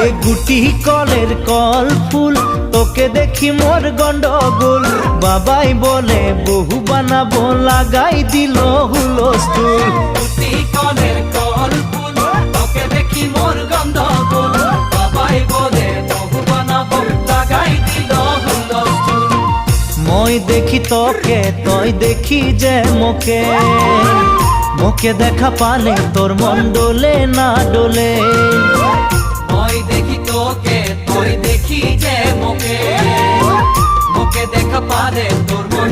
এ গুটি কলের কল ফুল তোকে দেখি মোর গন্ডগোল বাবাই বলে বহু বানাবো লাগাই দিল হুলস্থুল গুটি কলের কল ফুল তোকে দেখি মোর গন্ডগোল বাবাই বলে বহু বানাবো লাগাই দিল হুলস্থুল মই দেখি তোকে তই দেখি যে মোকে মোকে দেখা পালে তোর মন ডোলে না ডোলে মই দেখি তোকে তুই দেখি যে মোকে মোকে দেখা পারে তোর মন